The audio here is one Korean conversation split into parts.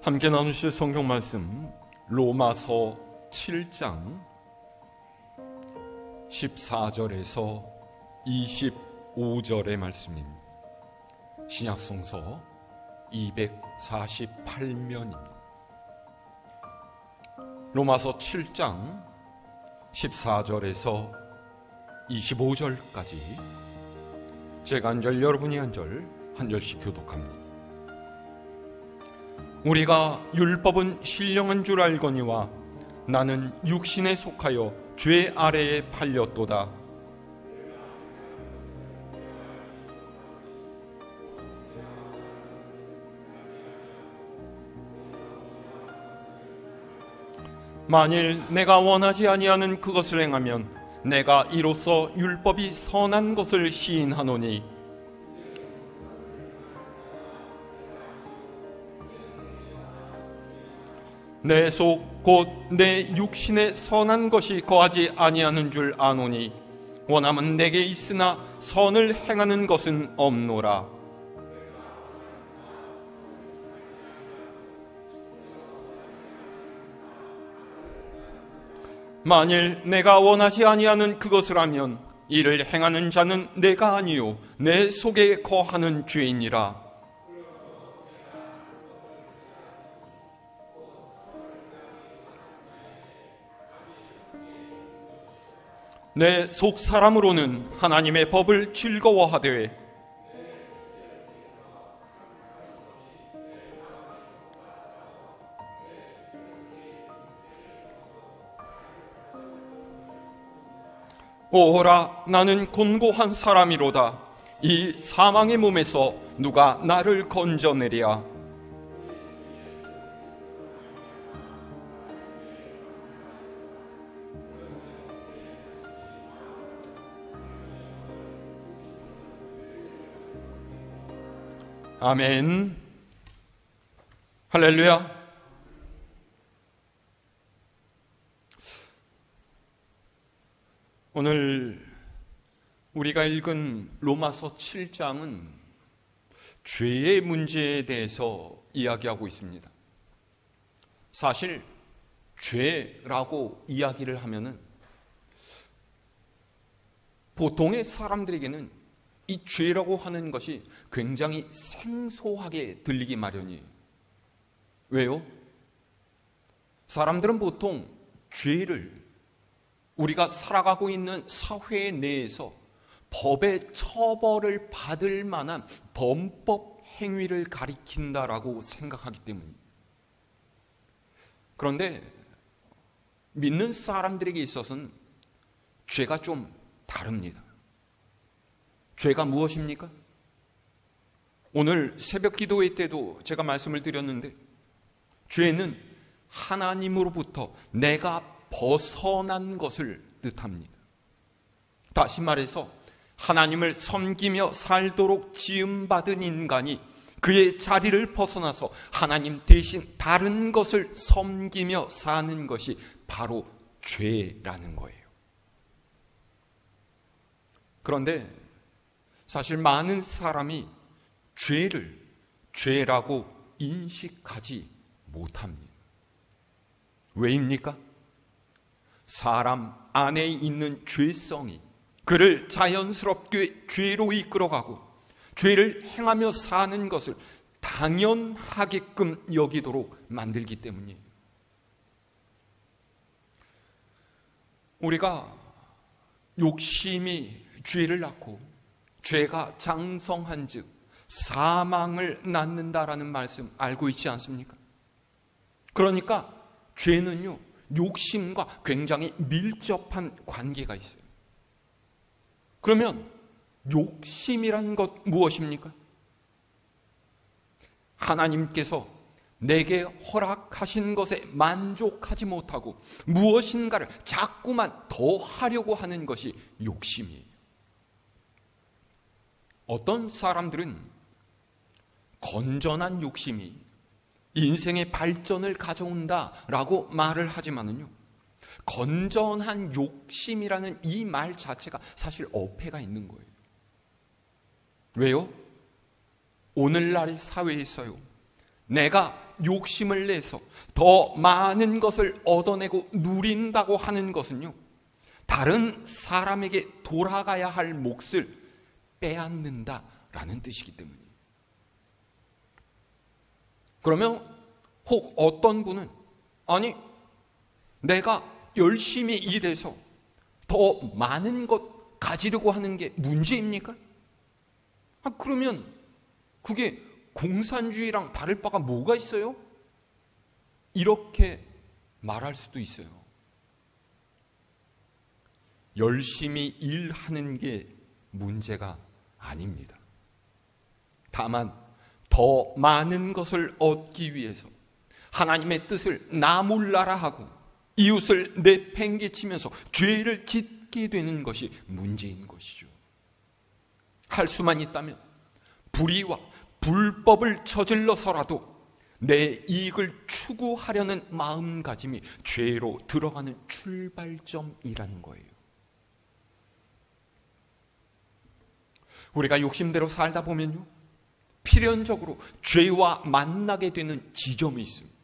함께 나누실 성경 말씀 로마서 7장 14절에서 25절의 말씀입니다. 신약성서 248면입니다. 로마서 7장 14절에서 25절까지 제가 한 절, 여러분이 한 절, 한 절씩 교독합니다. 우리가 율법은 신령한 줄 알거니와 나는 육신에 속하여 죄 아래에 팔렸도다. 만일 내가 원하지 아니하는 그것을 행하면 내가 이로써 율법이 선한 것을 시인하노니 내 속 곧 내 육신에 선한 것이 거하지 아니하는 줄 아노니 원함은 내게 있으나 선을 행하는 것은 없노라. 만일 내가 원하지 아니하는 그것을 하면 이를 행하는 자는 내가 아니요 내 속에 거하는 죄이니라. 내 속 사람으로는 하나님의 법을 즐거워하되 오호라 나는 곤고한 사람이로다. 이 사망의 몸에서 누가 나를 건져내랴. 아멘. 할렐루야. 오늘 우리가 읽은 로마서 7장은 죄의 문제에 대해서 이야기하고 있습니다. 사실 죄라고 이야기를 하면은 보통의 사람들에게는 이 죄라고 하는 것이 굉장히 생소하게 들리기 마련이에요. 왜요? 사람들은 보통 죄를 우리가 살아가고 있는 사회 내에서 법의 처벌을 받을 만한 범법 행위를 가리킨다라고 생각하기 때문입니다. 그런데 믿는 사람들에게 있어서는 죄가 좀 다릅니다. 죄가 무엇입니까? 오늘 새벽 기도회 때도 제가 말씀을 드렸는데 죄는 하나님으로부터 내가 벗어난 것을 뜻합니다. 다시 말해서 하나님을 섬기며 살도록 지음받은 인간이 그의 자리를 벗어나서 하나님 대신 다른 것을 섬기며 사는 것이 바로 죄라는 거예요. 그런데 사실 많은 사람이 죄를 죄라고 인식하지 못합니다. 왜입니까? 사람 안에 있는 죄성이 그를 자연스럽게 죄로 이끌어가고 죄를 행하며 사는 것을 당연하게끔 여기도록 만들기 때문이에요. 우리가 욕심이 죄를 낳고 죄가 장성한 즉 사망을 낳는다라는 말씀 알고 있지 않습니까? 그러니까 죄는요 욕심과 굉장히 밀접한 관계가 있어요. 그러면 욕심이란 것 무엇입니까? 하나님께서 내게 허락하신 것에 만족하지 못하고 무엇인가를 자꾸만 더 하려고 하는 것이 욕심이에요. 어떤 사람들은 건전한 욕심이 인생의 발전을 가져온다라고 말을 하지만은요, 건전한 욕심이라는 이 말 자체가 사실 어폐가 있는 거예요. 왜요? 오늘날의 사회에서요, 내가 욕심을 내서 더 많은 것을 얻어내고 누린다고 하는 것은요, 다른 사람에게 돌아가야 할 몫을 빼앗는다라는 뜻이기 때문이에요. 그러면 혹 어떤 분은, 아니, 내가 열심히 일해서 더 많은 것 가지려고 하는 게 문제입니까? 그러면 그게 공산주의랑 다를 바가 뭐가 있어요? 이렇게 말할 수도 있어요. 열심히 일하는 게 문제가 아닙니다. 다만 더 많은 것을 얻기 위해서 하나님의 뜻을 나몰라라 하고 이웃을 내팽개치면서 죄를 짓게 되는 것이 문제인 것이죠. 할 수만 있다면 불의와 불법을 저질러서라도 내 이익을 추구하려는 마음가짐이 죄로 들어가는 출발점이라는 거예요. 우리가 욕심대로 살다 보면요, 필연적으로 죄와 만나게 되는 지점이 있습니다.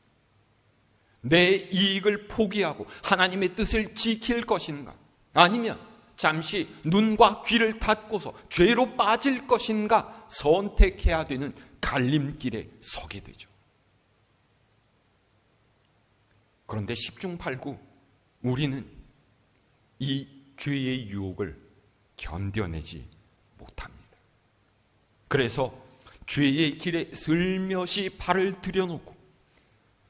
내 이익을 포기하고 하나님의 뜻을 지킬 것인가, 아니면 잠시 눈과 귀를 닫고서 죄로 빠질 것인가 선택해야 되는 갈림길에 서게 되죠. 그런데 10중 8구 우리는 이 죄의 유혹을 견뎌내지 못합니다. 그래서 죄의 길에 슬며시 발을 들여놓고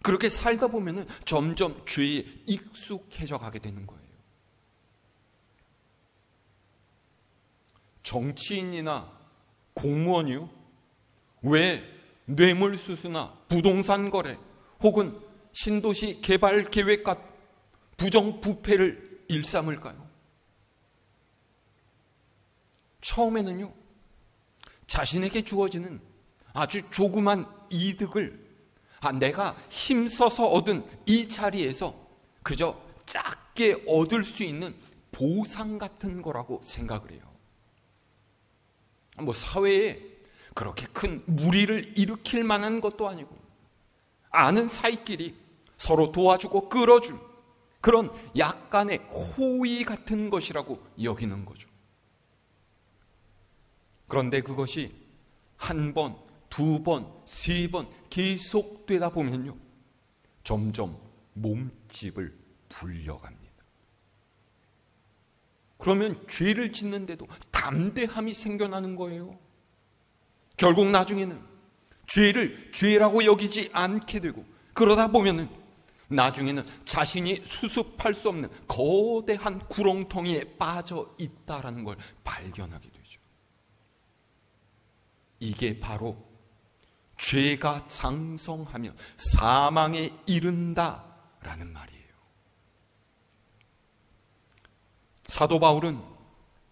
그렇게 살다 보면 점점 죄에 익숙해져 가게 되는 거예요. 정치인이나 공무원이요, 왜 뇌물수수나 부동산 거래 혹은 신도시 개발 계획 같은 부정부패를 일삼을까요? 처음에는요, 자신에게 주어지는 아주 조그만 이득을 내가 힘써서 얻은 이 자리에서 그저 작게 얻을 수 있는 보상 같은 거라고 생각을 해요. 사회에 그렇게 큰 무리를 일으킬 만한 것도 아니고 아는 사이끼리 서로 도와주고 끌어준 그런 약간의 호의 같은 것이라고 여기는 거죠. 그런데 그것이 한 번, 두 번, 세 번 계속되다 보면요, 점점 몸집을 불려갑니다. 그러면 죄를 짓는데도 담대함이 생겨나는 거예요. 결국 나중에는 죄를 죄라고 여기지 않게 되고, 그러다 보면은 나중에는 자신이 수습할 수 없는 거대한 구렁텅이에 빠져 있다라는 걸 발견하게 되죠. 이게 바로 죄가 장성하며 사망에 이른다라는 말이에요. 사도 바울은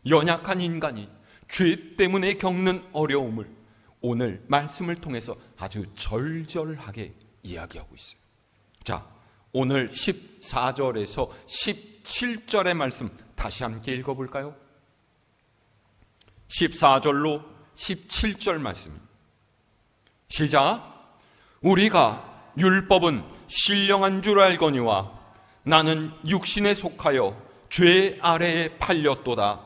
연약한 인간이 죄 때문에 겪는 어려움을 오늘 말씀을 통해서 아주 절절하게 이야기하고 있어요. 자, 오늘 14절에서 17절의 말씀 다시 함께 읽어볼까요? 14절로 17절 말씀입니다. 시작. 우리가 율법은 신령한 줄 알거니와 나는 육신에 속하여 죄 아래에 팔렸도다.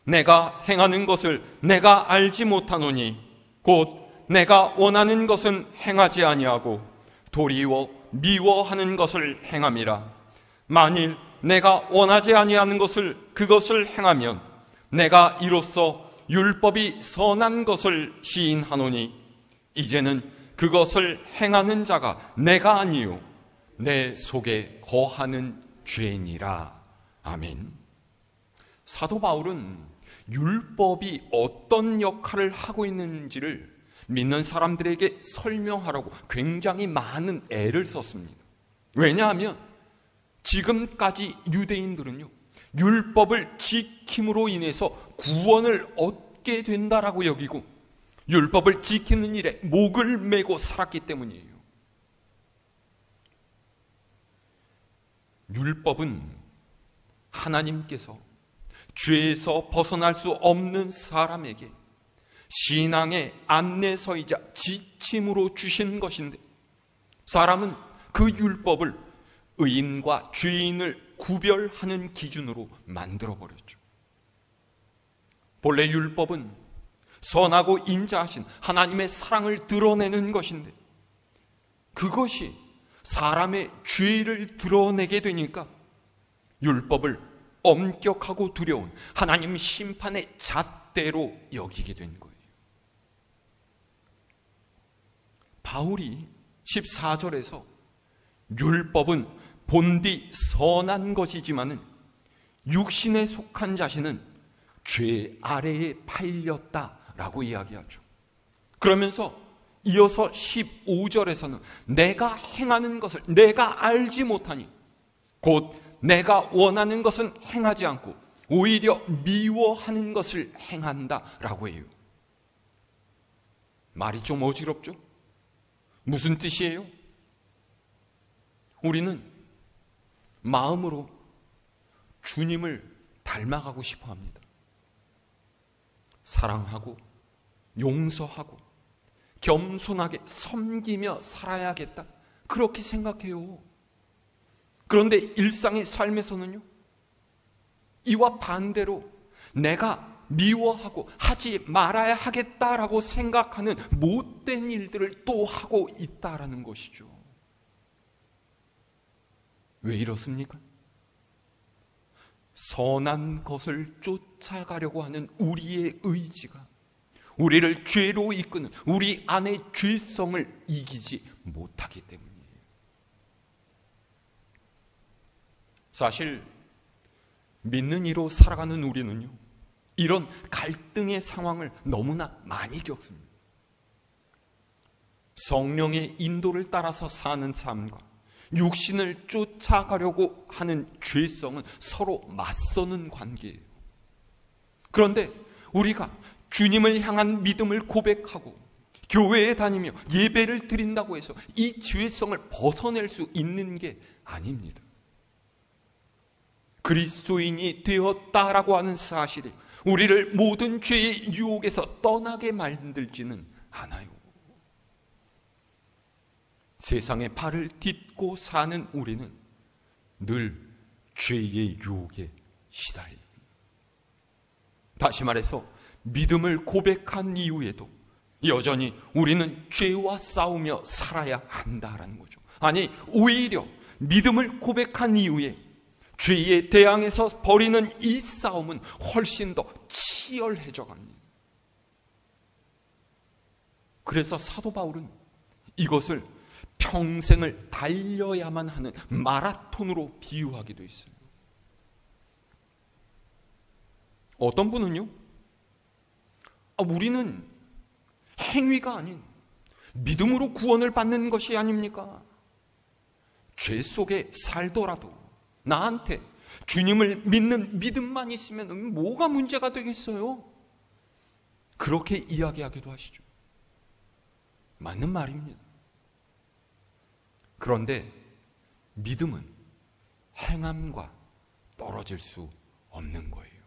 내가 행하는 것을 내가 알지 못하노니 곧 내가 원하는 것은 행하지 아니하고 도리어 미워하는 것을 행함이라. 만일 내가 원하지 아니하는 것을 그것을 행하면 내가 이로써 율법이 선한 것을 시인하노니 이제는 그것을 행하는 자가 내가 아니요 내 속에 거하는 죄니라. 아멘. 사도 바울은 율법이 어떤 역할을 하고 있는지를 믿는 사람들에게 설명하라고 굉장히 많은 애를 썼습니다. 왜냐하면 지금까지 유대인들은요, 율법을 지킴으로 인해서 구원을 얻게 된다라고 여기고 율법을 지키는 일에 목을 메고 살았기 때문이에요. 율법은 하나님께서 죄에서 벗어날 수 없는 사람에게 신앙의 안내서이자 지침으로 주신 것인데, 사람은 그 율법을 의인과 죄인을 구별하는 기준으로 만들어버렸죠. 본래 율법은 선하고 인자하신 하나님의 사랑을 드러내는 것인데, 그것이 사람의 죄를 드러내게 되니까 율법을 엄격하고 두려운 하나님 심판의 잣대로 여기게 된 거예요. 바울이 14절에서 율법은 본디 선한 것이지만은 육신에 속한 자신은 죄 아래에 팔렸다라고 이야기하죠. 그러면서 이어서 15절에서는 내가 행하는 것을 내가 알지 못하니 곧 내가 원하는 것은 행하지 않고 오히려 미워하는 것을 행한다라고 해요. 말이 좀 어지럽죠? 무슨 뜻이에요? 우리는 마음으로 주님을 닮아가고 싶어 합니다. 사랑하고 용서하고 겸손하게 섬기며 살아야겠다, 그렇게 생각해요. 그런데 일상의 삶에서는요, 이와 반대로 내가 미워하고 하지 말아야 하겠다라고 생각하는 못된 일들을 또 하고 있다라는 것이죠. 왜 이렇습니까? 선한 것을 쫓아가려고 하는 우리의 의지가 우리를 죄로 이끄는 우리 안의 죄성을 이기지 못하기 때문이에요. 사실 믿는 이로 살아가는 우리는요, 이런 갈등의 상황을 너무나 많이 겪습니다. 성령의 인도를 따라서 사는 삶과 육신을 쫓아가려고 하는 죄성은 서로 맞서는 관계예요. 그런데 우리가 주님을 향한 믿음을 고백하고 교회에 다니며 예배를 드린다고 해서 이 죄성을 벗어낼 수 있는 게 아닙니다. 그리스도인이 되었다라고 하는 사실이 우리를 모든 죄의 유혹에서 떠나게 만들지는 않아요. 세상의 발을 딛고 사는 우리는 늘 죄의 유혹에 시달립니다. 다시 말해서 믿음을 고백한 이후에도 여전히 우리는 죄와 싸우며 살아야 한다라는 거죠. 아니, 오히려 믿음을 고백한 이후에 죄에 대항해서 벌이는 이 싸움은 훨씬 더 치열해져 갑니다. 그래서 사도 바울은 이것을 평생을 달려야만 하는 마라톤으로 비유하기도 했어요. 어떤 분은요, 우리는 행위가 아닌 믿음으로 구원을 받는 것이 아닙니까? 죄 속에 살더라도 나한테 주님을 믿는 믿음만 있으면 뭐가 문제가 되겠어요? 그렇게 이야기하기도 하시죠. 맞는 말입니다. 그런데 믿음은 행함과 떨어질 수 없는 거예요.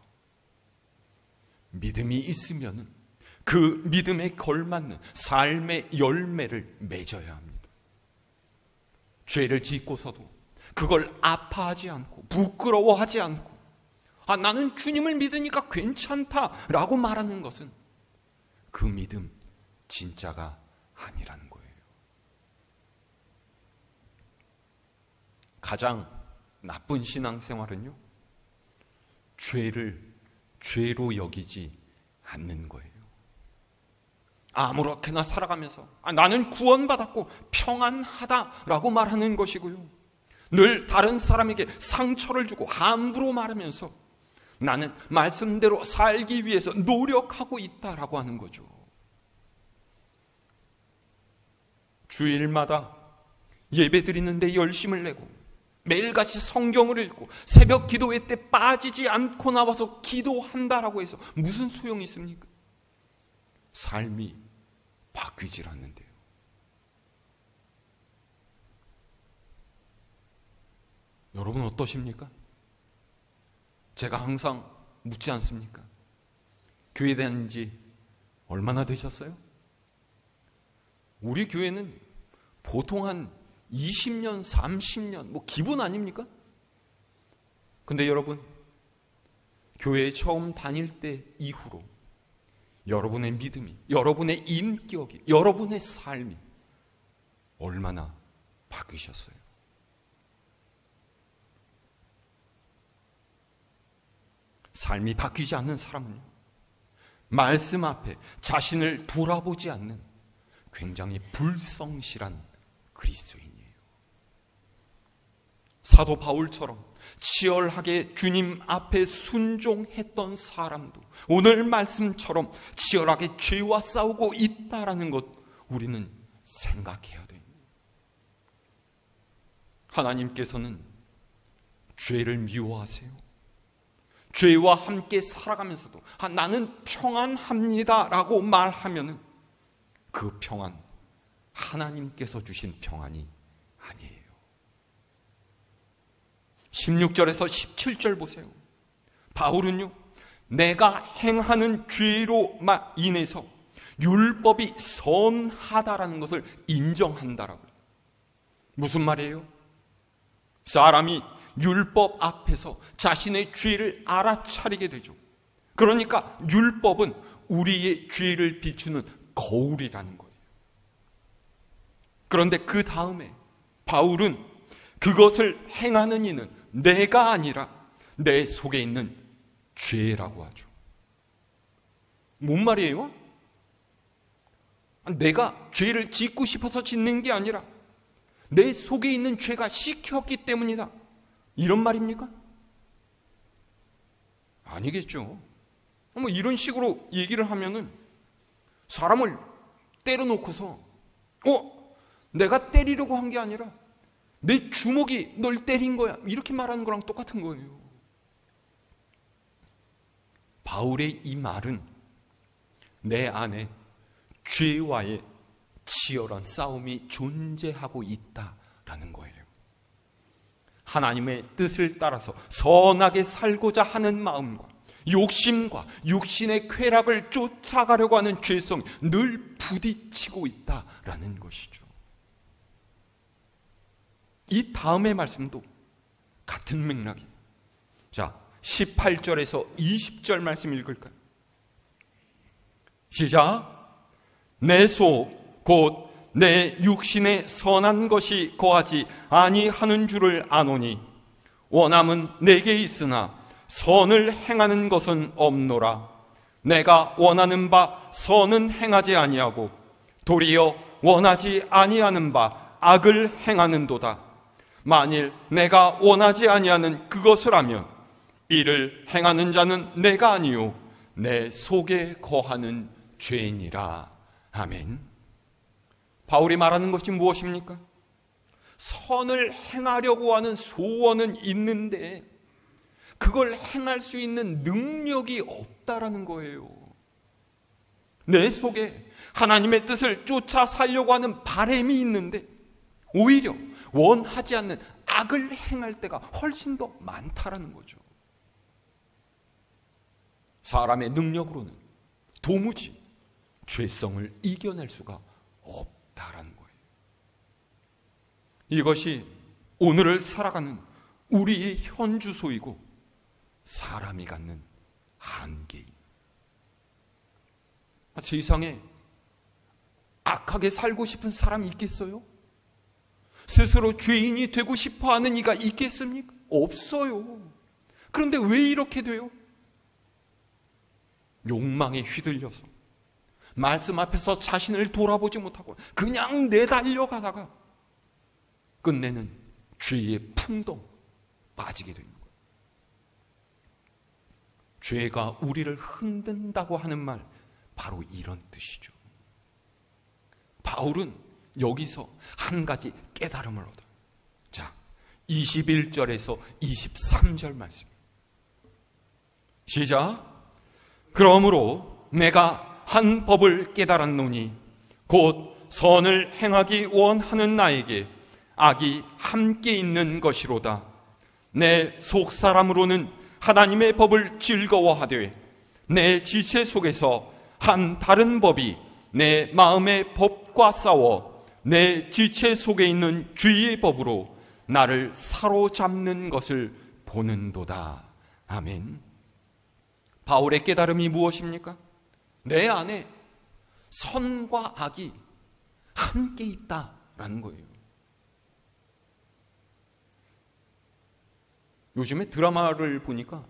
믿음이 있으면 그 믿음에 걸맞는 삶의 열매를 맺어야 합니다. 죄를 짓고서도 그걸 아파하지 않고 부끄러워하지 않고 나는 주님을 믿으니까 괜찮다라고 말하는 것은 그 믿음 진짜가 아니라는 거예요. 가장 나쁜 신앙생활은요, 죄를 죄로 여기지 않는 거예요. 아무렇게나 살아가면서 나는 구원받았고 평안하다라고 말하는 것이고요, 늘 다른 사람에게 상처를 주고 함부로 말하면서 나는 말씀대로 살기 위해서 노력하고 있다라고 하는 거죠. 주일마다 예배 드리는데 열심을 내고 매일같이 성경을 읽고 새벽 기도회 때 빠지지 않고 나와서 기도한다라고 해서 무슨 소용이 있습니까? 삶이 바뀌질 않는데요. 여러분 어떠십니까? 제가 항상 묻지 않습니까? 교회 다닌 지 얼마나 되셨어요? 우리 교회는 보통 한 20년, 30년, 뭐 기분 아닙니까? 근데 여러분, 교회에 처음 다닐 때 이후로 여러분의 믿음이, 여러분의 인격이, 여러분의 삶이 얼마나 바뀌셨어요? 삶이 바뀌지 않는 사람은요, 말씀 앞에 자신을 돌아보지 않는 굉장히 불성실한 그리스도인이에요. 사도 바울처럼 치열하게 주님 앞에 순종했던 사람도 오늘 말씀처럼 치열하게 죄와 싸우고 있다라는 것 우리는 생각해야 돼요. 하나님께서는 죄를 미워하세요. 죄와 함께 살아가면서도 나는 평안합니다 라고 말하면은 그 평안, 하나님께서 주신 평안이 아니에요. 16절에서 17절 보세요. 바울은요, 내가 행하는 죄로 인해서 율법이 선하다라는 것을 인정한다라고요. 무슨 말이에요? 사람이 율법 앞에서 자신의 죄를 알아차리게 되죠. 그러니까 율법은 우리의 죄를 비추는 거울이라는 거예요. 그런데 그 다음에 바울은 그것을 행하는 이는 내가 아니라 내 속에 있는 죄라고 하죠. 뭔 말이에요? 내가 죄를 짓고 싶어서 짓는 게 아니라 내 속에 있는 죄가 시켰기 때문이다, 이런 말입니까? 아니겠죠. 뭐 이런 식으로 얘기를 하면은 사람을 때려놓고서 내가 때리려고 한 게 아니라 내 주먹이 널 때린 거야, 이렇게 말하는 거랑 똑같은 거예요. 바울의 이 말은 내 안에 죄와의 치열한 싸움이 존재하고 있다라는 거예요. 하나님의 뜻을 따라서 선하게 살고자 하는 마음과 욕심과 육신의 쾌락을 쫓아가려고 하는 죄성이 늘 부딪히고 있다라는 것이죠. 이 다음의 말씀도 같은 맥락이에요. 자, 18절에서 20절 말씀 읽을까요? 시작. 내 속 곧 내 육신에 선한 것이 거하지 아니하는 줄을 아노니 원함은 내게 있으나 선을 행하는 것은 없노라. 내가 원하는 바 선은 행하지 아니하고 도리어 원하지 아니하는 바 악을 행하는도다. 만일 내가 원하지 아니하는 그것을 하면 이를 행하는 자는 내가 아니요 내 속에 거하는 죄이니라. 아멘. 바울이 말하는 것이 무엇입니까? 선을 행하려고 하는 소원은 있는데 그걸 행할 수 있는 능력이 없다라는 거예요. 내 속에 하나님의 뜻을 쫓아 살려고 하는 바람이 있는데 오히려 원하지 않는 악을 행할 때가 훨씬 더 많다라는 거죠. 사람의 능력으로는 도무지 죄성을 이겨낼 수가 없다라는 거예요. 이것이 오늘을 살아가는 우리의 현주소이고 사람이 갖는 한계입니다. 세상에 악하게 살고 싶은 사람이 있겠어요? 스스로 죄인이 되고 싶어하는 이가 있겠습니까? 없어요. 그런데 왜 이렇게 돼요? 욕망에 휘둘려서 말씀 앞에서 자신을 돌아보지 못하고 그냥 내달려가다가 끝내는 죄의 풍덩 빠지게 되는 거예요. 죄가 우리를 흔든다고 하는 말, 바로 이런 뜻이죠. 바울은 여기서 한 가지 깨달음을 얻어요. 자, 21절에서 23절 말씀. 시작. 그러므로 내가 한 법을 깨달았노니 곧 선을 행하기 원하는 나에게 악이 함께 있는 것이로다. 내 속사람으로는 하나님의 법을 즐거워하되 내 지체 속에서 한 다른 법이 내 마음의 법과 싸워 내 지체 속에 있는 죄의 법으로 나를 사로잡는 것을 보는도다. 아멘. 바울의 깨달음이 무엇입니까? 내 안에 선과 악이 함께 있다라는 거예요. 요즘에 드라마를 보니까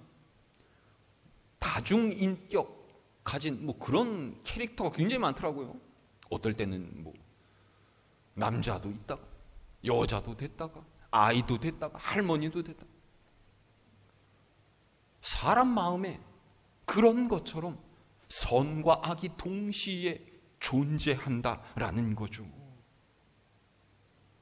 다중인격 가진 그런 캐릭터가 굉장히 많더라고요. 어떨 때는 남자도 있다가 여자도 됐다가 아이도 됐다가 할머니도 됐다가. 사람 마음에 그런 것처럼 선과 악이 동시에 존재한다라는 거죠.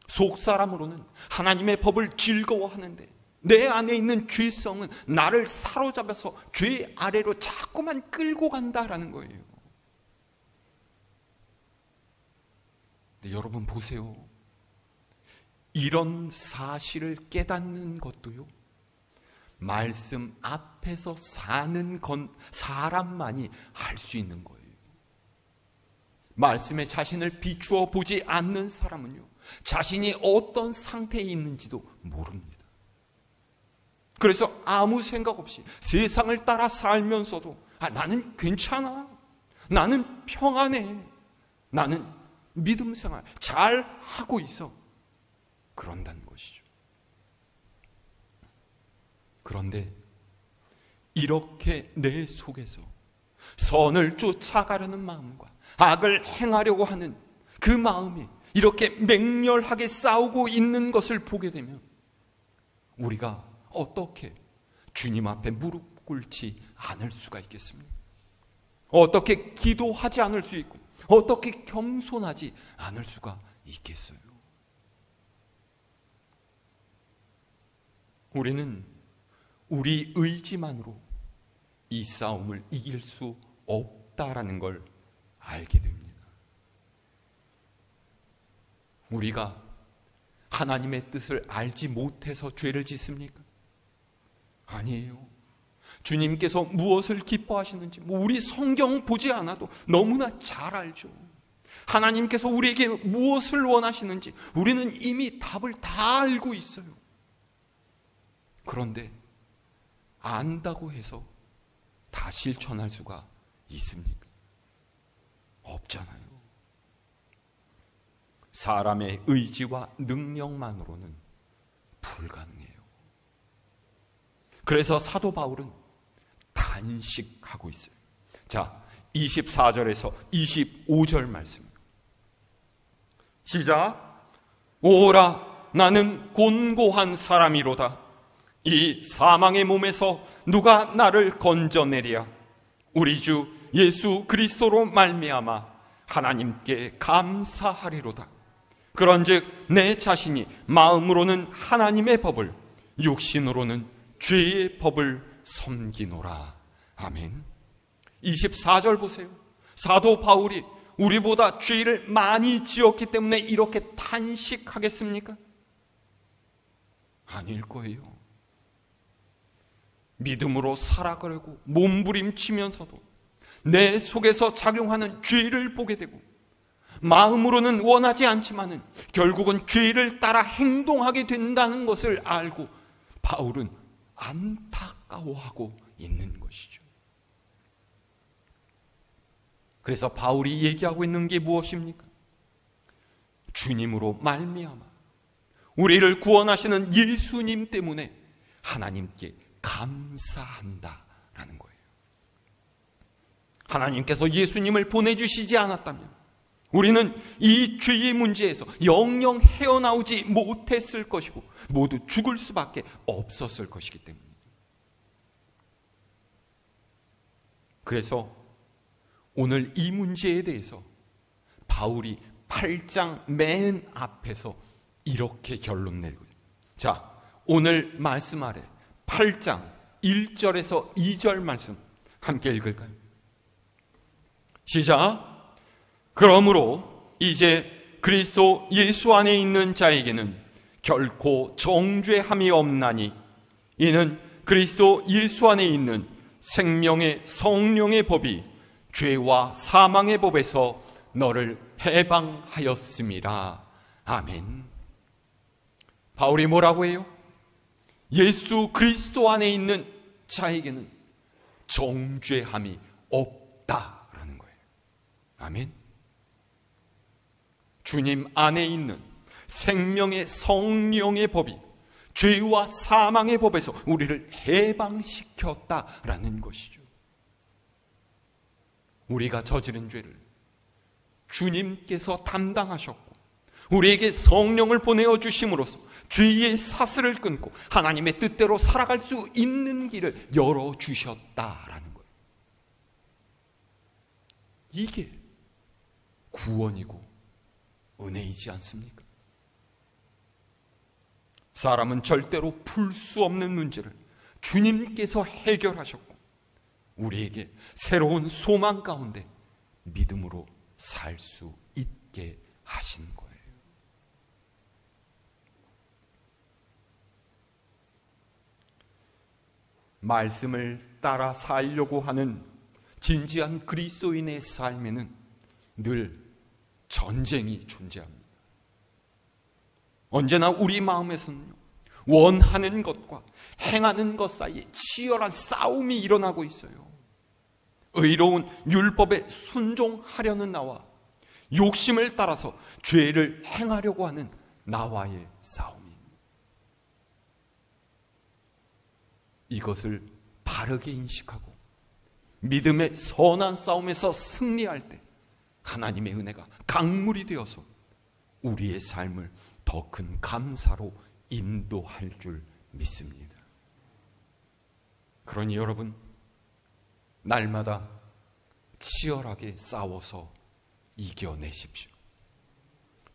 속 사람으로는 하나님의 법을 즐거워하는데 내 안에 있는 죄성은 나를 사로잡아서 죄 아래로 자꾸만 끌고 간다라는 거예요. 근데 여러분 보세요. 이런 사실을 깨닫는 것도요, 말씀 앞에서 사는 사람만이 알 수 있는 거예요. 말씀에 자신을 비추어 보지 않는 사람은요, 자신이 어떤 상태에 있는지도 모릅니다. 그래서 아무 생각 없이 세상을 따라 살면서도 나는 괜찮아, 나는 평안해, 나는 믿음 생활 잘 하고 있어, 그런다는 것이죠. 그런데 이렇게 내 속에서 선을 쫓아가려는 마음과 악을 행하려고 하는 그 마음이 이렇게 맹렬하게 싸우고 있는 것을 보게 되면 우리가 어떻게 주님 앞에 무릎 꿇지 않을 수가 있겠습니까? 어떻게 기도하지 않을 수 있고 어떻게 겸손하지 않을 수가 있겠어요? 우리는 우리 의지만으로 이 싸움을 이길 수 없다라는 걸 알게 됩니다. 우리가 하나님의 뜻을 알지 못해서 죄를 짓습니까? 아니에요. 주님께서 무엇을 기뻐하시는지 우리 성경 보지 않아도 너무나 잘 알죠. 하나님께서 우리에게 무엇을 원하시는지 우리는 이미 답을 다 알고 있어요. 그런데 안다고 해서 다 실천할 수가 있습니까? 없잖아요. 사람의 의지와 능력만으로는 불가능해요. 그래서 사도 바울은 단식하고 있어요. 자, 24절에서 25절 말씀. 시작. 오라, 나는 곤고한 사람이로다. 이 사망의 몸에서 누가 나를 건져내랴. 우리 주 예수 그리스도로 말미암아 하나님께 감사하리로다. 그런즉 내 자신이 마음으로는 하나님의 법을, 육신으로는 죄의 법을 섬기노라. 아멘. 24절 보세요. 사도 바울이 우리보다 죄를 많이 지었기 때문에 이렇게 탄식하겠습니까? 아닐 거예요. 믿음으로 살아가려고 몸부림치면서도 내 속에서 작용하는 죄를 보게 되고 마음으로는 원하지 않지만은 결국은 죄를 따라 행동하게 된다는 것을 알고 바울은 안타까워하고 있는 것이죠. 그래서 바울이 얘기하고 있는 게 무엇입니까? 주님으로 말미암아 우리를 구원하시는 예수님 때문에 하나님께 감사한다라는 거예요. 하나님께서 예수님을 보내주시지 않았다면 우리는 이 죄의 문제에서 영영 헤어나오지 못했을 것이고 모두 죽을 수밖에 없었을 것이기 때문입니다. 그래서 오늘 이 문제에 대해서 바울이 8장 맨 앞에서 이렇게 결론 내리고, 자, 오늘 말씀 아래 8장 1절에서 2절 말씀 함께 읽을까요? 시작. 그러므로 이제 그리스도 예수 안에 있는 자에게는 결코 정죄함이 없나니 이는 그리스도 예수 안에 있는 생명의 성령의 법이 죄와 사망의 법에서 너를 해방하였습니다. 아멘. 바울이 뭐라고 해요? 예수 그리스도 안에 있는 자에게는 정죄함이 없다라는 거예요. 아멘. 주님 안에 있는 생명의 성령의 법이 죄와 사망의 법에서 우리를 해방시켰다라는 것이죠. 우리가 저지른 죄를 주님께서 담당하셨고 우리에게 성령을 보내어 주심으로써 죄의 사슬을 끊고 하나님의 뜻대로 살아갈 수 있는 길을 열어주셨다라는 거예요. 이게 구원이고 은혜이지 않습니까? 사람은 절대로 풀 수 없는 문제를 주님께서 해결하셨고 우리에게 새로운 소망 가운데 믿음으로 살 수 있게 하신 거예요. 말씀을 따라 살려고 하는 진지한 그리스도인의 삶에는 늘 전쟁이 존재합니다. 언제나 우리 마음에서는 원하는 것과 행하는 것 사이에 치열한 싸움이 일어나고 있어요. 의로운 율법에 순종하려는 나와 욕심을 따라서 죄를 행하려고 하는 나와의 싸움입니다. 이것을 바르게 인식하고 믿음의 선한 싸움에서 승리할 때 하나님의 은혜가 강물이 되어서 우리의 삶을 더 큰 감사로 인도할 줄 믿습니다. 그러니 여러분, 날마다 치열하게 싸워서 이겨내십시오.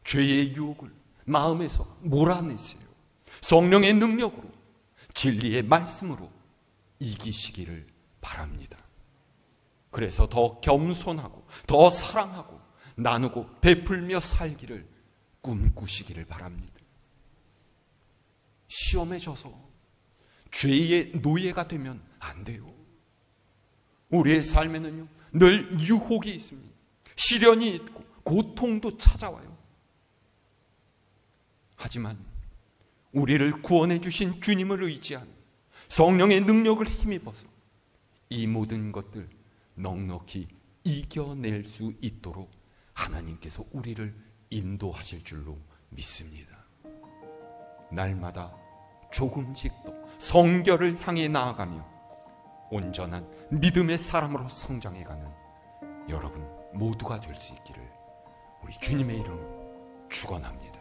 죄의 유혹을 마음에서 몰아내세요. 성령의 능력으로, 진리의 말씀으로 이기시기를 바랍니다. 그래서 더 겸손하고 더 사랑하고 나누고 베풀며 살기를 꿈꾸시기를 바랍니다. 시험에 져서 죄의 노예가 되면 안 돼요. 우리의 삶에는요, 늘 유혹이 있습니다. 시련이 있고 고통도 찾아와요. 하지만 우리를 구원해 주신 주님을 의지하는 성령의 능력을 힘입어서 이 모든 것들 넉넉히 이겨낼 수 있도록 하나님께서 우리를 인도하실 줄로 믿습니다. 날마다 조금씩 더 성결을 향해 나아가며 온전한 믿음의 사람으로 성장해가는 여러분 모두가 될 수 있기를 우리 주님의 이름으로 축원합니다.